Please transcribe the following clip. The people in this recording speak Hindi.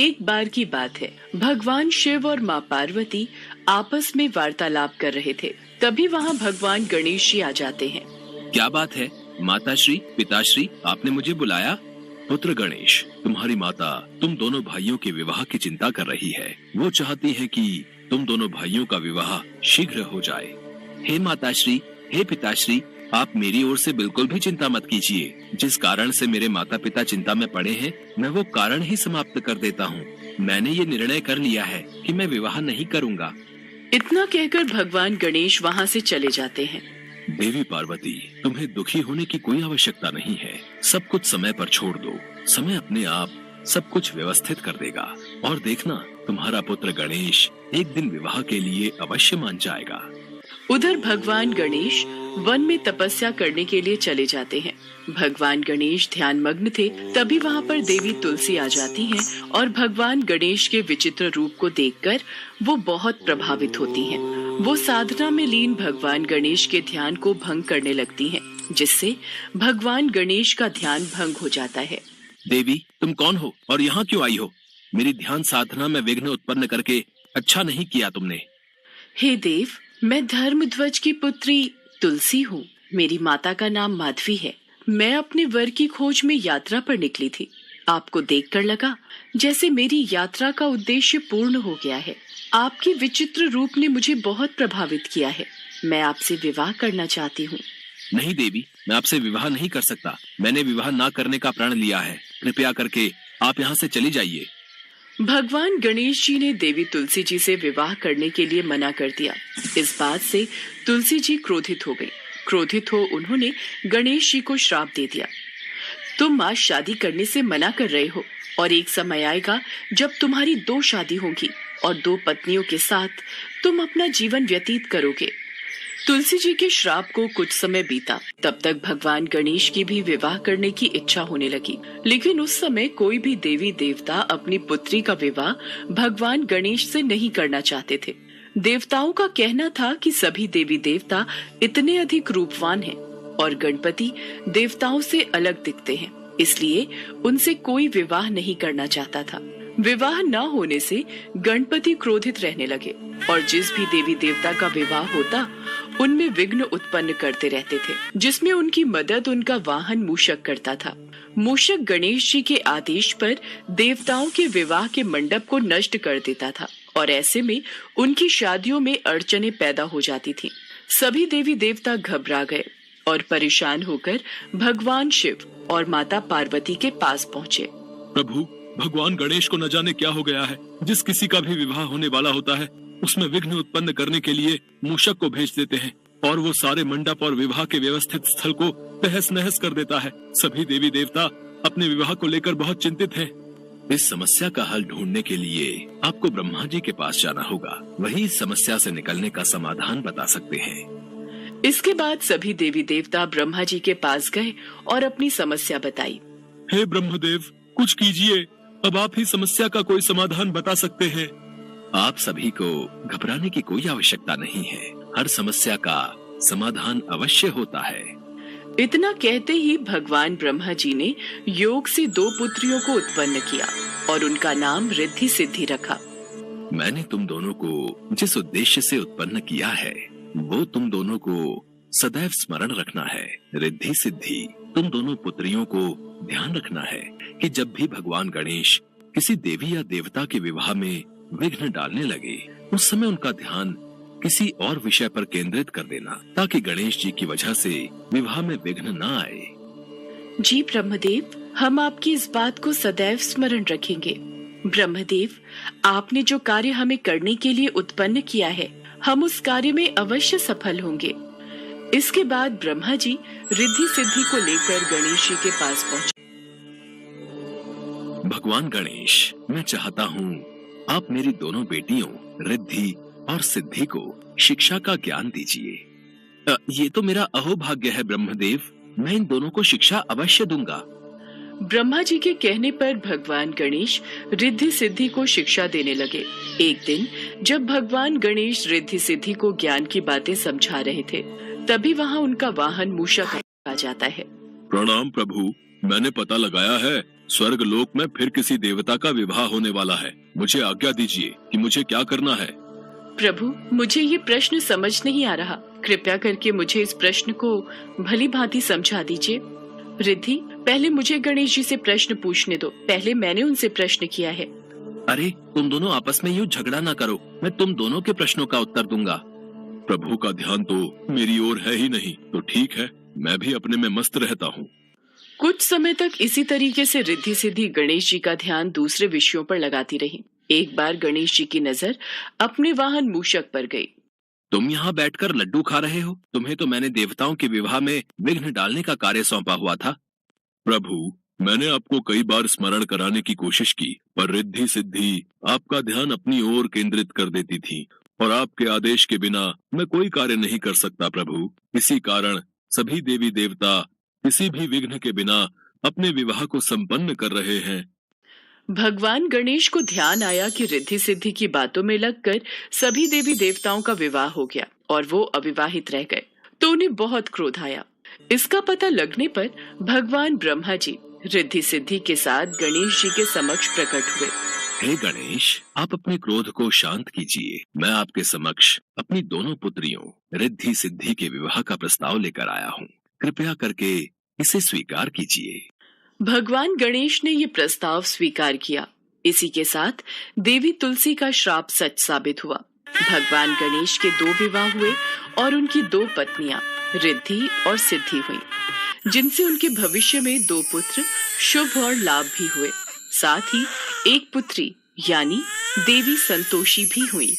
एक बार की बात है, भगवान शिव और माँ पार्वती आपस में वार्तालाप कर रहे थे। तभी वहाँ भगवान गणेश जी आ जाते हैं। क्या बात है माताश्री, पिताश्री, आपने मुझे बुलाया? पुत्र गणेश, तुम्हारी माता तुम दोनों भाइयों के विवाह की चिंता कर रही है। वो चाहती है कि तुम दोनों भाइयों का विवाह शीघ्र हो जाए। हे माताश्री, हे पिताश्री, आप मेरी ओर से बिल्कुल भी चिंता मत कीजिए। जिस कारण से मेरे माता पिता चिंता में पड़े हैं, मैं वो कारण ही समाप्त कर देता हूँ। मैंने ये निर्णय कर लिया है कि मैं विवाह नहीं करूँगा। इतना कहकर भगवान गणेश वहाँ से चले जाते हैं। देवी पार्वती, तुम्हें दुखी होने की कोई आवश्यकता नहीं है। सब कुछ समय पर छोड़ दो। समय अपने आप सब कुछ व्यवस्थित कर देगा और देखना, तुम्हारा पुत्र गणेश एक दिन विवाह के लिए अवश्य मान जाएगा। उधर भगवान गणेश वन में तपस्या करने के लिए चले जाते हैं। भगवान गणेश ध्यान मग्न थे। तभी वहाँ पर देवी तुलसी आ जाती हैं और भगवान गणेश के विचित्र रूप को देखकर वो बहुत प्रभावित होती हैं। वो साधना में लीन भगवान गणेश के ध्यान को भंग करने लगती हैं, जिससे भगवान गणेश का ध्यान भंग हो जाता है। देवी, तुम कौन हो और यहाँ क्यों आई हो? मेरी ध्यान साधना में विघ्न उत्पन्न करके अच्छा नहीं किया तुमने। हे देव, मैं धर्मध्वज की पुत्री तुलसी हूँ। मेरी माता का नाम माधवी है। मैं अपने वर की खोज में यात्रा पर निकली थी। आपको देखकर लगा जैसे मेरी यात्रा का उद्देश्य पूर्ण हो गया है। आपके विचित्र रूप ने मुझे बहुत प्रभावित किया है। मैं आपसे विवाह करना चाहती हूँ। नहीं देवी, मैं आपसे विवाह नहीं कर सकता। मैंने विवाह ना करने का प्रण लिया है। कृपया करके आप यहाँ से चली जाइए। भगवान गणेश जी ने देवी तुलसी जी से विवाह करने के लिए मना कर दिया। इस बात से तुलसी जी क्रोधित हो गई। क्रोधित हो उन्होंने गणेश जी को श्राप दे दिया। तुम आज शादी करने से मना कर रहे हो और एक समय आएगा जब तुम्हारी 2 शादी होगी और 2 पत्नियों के साथ तुम अपना जीवन व्यतीत करोगे। तुलसी जी के श्राप को कुछ समय बीता। तब तक भगवान गणेश की भी विवाह करने की इच्छा होने लगी, लेकिन उस समय कोई भी देवी देवता अपनी पुत्री का विवाह भगवान गणेश से नहीं करना चाहते थे। देवताओं का कहना था कि सभी देवी देवता इतने अधिक रूपवान हैं और गणपति देवताओं से अलग दिखते हैं, इसलिए उनसे कोई विवाह नहीं करना चाहता था। विवाह न होने से गणपति क्रोधित रहने लगे और जिस भी देवी देवता का विवाह होता उनमें विघ्न उत्पन्न करते रहते थे, जिसमें उनकी मदद उनका वाहन मूषक करता था। मूषक गणेश जी के आदेश पर देवताओं के विवाह के मंडप को नष्ट कर देता था और ऐसे में उनकी शादियों में अड़चनें पैदा हो जाती थीं। सभी देवी देवता घबरा गए और परेशान होकर भगवान शिव और माता पार्वती के पास पहुँचे। प्रभु, भगवान गणेश को न जाने क्या हो गया है। जिस किसी का भी विवाह होने वाला होता है उसमें विघ्न उत्पन्न करने के लिए मूषक को भेज देते हैं और वो सारे मंडप और विवाह के व्यवस्थित स्थल को तहस नहस कर देता है। सभी देवी देवता अपने विवाह को लेकर बहुत चिंतित हैं। इस समस्या का हल ढूंढने के लिए आपको ब्रह्मा जी के पास जाना होगा। वही इस समस्या से निकलने का समाधान बता सकते हैं। इसके बाद सभी देवी देवता ब्रह्मा जी के पास गए और अपनी समस्या बताई। हे ब्रह्मदेव, कुछ कीजिए। अब आप ही समस्या का कोई समाधान बता सकते हैं। आप सभी को घबराने की कोई आवश्यकता नहीं है। हर समस्या का समाधान अवश्य होता है। इतना कहते ही भगवान ब्रह्मा जी ने योग से 2 पुत्रियों को उत्पन्न किया और उनका नाम रिद्धि सिद्धि रखा। मैंने तुम दोनों को जिस उद्देश्य से उत्पन्न किया है वो तुम दोनों को सदैव स्मरण रखना है। रिद्धि सिद्धि, तुम दोनों पुत्रियों को ध्यान रखना है कि जब भी भगवान गणेश किसी देवी या देवता के विवाह में विघ्न डालने लगे, उस समय उनका ध्यान किसी और विषय पर केंद्रित कर देना, ताकि गणेश जी की वजह से विवाह में विघ्न न आए। जी ब्रह्मदेव, हम आपकी इस बात को सदैव स्मरण रखेंगे। ब्रह्मदेव, आपने जो कार्य हमें करने के लिए उत्पन्न किया है, हम उस कार्य में अवश्य सफल होंगे। इसके बाद ब्रह्मा जी रिद्धि सिद्धि को लेकर गणेश जी के पास पहुंचे। भगवान गणेश, मैं चाहता हूँ आप मेरी दोनों बेटियों रिद्धि और सिद्धि को शिक्षा का ज्ञान दीजिए। ये तो मेरा अहोभाग्य है ब्रह्मदेव। मैं इन दोनों को शिक्षा अवश्य दूंगा। ब्रह्मा जी के कहने पर भगवान गणेश रिद्धि सिद्धि को शिक्षा देने लगे। एक दिन जब भगवान गणेश रिद्धि सिद्धि को ज्ञान की बातें समझा रहे थे, तभी वहाँ उनका वाहन मूषक आ जाता है। प्रणाम प्रभु, मैंने पता लगाया है स्वर्ग लोक में फिर किसी देवता का विवाह होने वाला है। मुझे आज्ञा दीजिए कि मुझे क्या करना है। प्रभु, मुझे ये प्रश्न समझ नहीं आ रहा। कृपया करके मुझे इस प्रश्न को भली भांति समझा दीजिए। रिद्धि, पहले मुझे गणेश जी से प्रश्न पूछने दो। पहले मैंने उनसे प्रश्न किया है। अरे, तुम दोनों आपस में यूं झगड़ा ना करो। मैं तुम दोनों के प्रश्नों का उत्तर दूंगा। प्रभु का ध्यान तो मेरी ओर है ही नहीं, तो ठीक है, मैं भी अपने में मस्त रहता हूँ। कुछ समय तक इसी तरीके से रिद्धि सिद्धि गणेश जी का ध्यान दूसरे विषयों पर लगाती रही। एक बार गणेश जी की नजर अपने वाहन मूषक पर गई। तुम यहाँ बैठकर लड्डू खा रहे हो? तुम्हें तो मैंने देवताओं के विवाह में विघ्न डालने का कार्य सौंपा हुआ था। प्रभु, मैंने आपको कई बार स्मरण कराने की कोशिश की, पर रिद्धि सिद्धि आपका ध्यान अपनी ओर केंद्रित कर देती थी, और आपके आदेश के बिना मैं कोई कार्य नहीं कर सकता प्रभु। इसी कारण सभी देवी देवता किसी भी विघ्न के बिना अपने विवाह को संपन्न कर रहे हैं। भगवान गणेश को ध्यान आया कि रिद्धि सिद्धि की बातों में लगकर सभी देवी देवताओं का विवाह हो गया और वो अविवाहित रह गए, तो उन्हें बहुत क्रोध आया। इसका पता लगने पर भगवान ब्रह्मा जी रिद्धि सिद्धि के साथ गणेश जी के समक्ष प्रकट हुए। हे गणेश, आप अपने क्रोध को शांत कीजिए। मैं आपके समक्ष अपनी दोनों पुत्रियों रिद्धि सिद्धि के विवाह का प्रस्ताव लेकर आया हूँ। कृपया करके इसे स्वीकार कीजिए। भगवान गणेश ने ये प्रस्ताव स्वीकार किया। इसी के साथ देवी तुलसी का श्राप सच साबित हुआ। भगवान गणेश के 2 विवाह हुए और उनकी 2 पत्नियां रिद्धि और सिद्धि हुईं, जिनसे उनके भविष्य में 2 पुत्र शुभ और लाभ भी हुए। साथ ही एक पुत्री यानी देवी संतोषी भी हुई।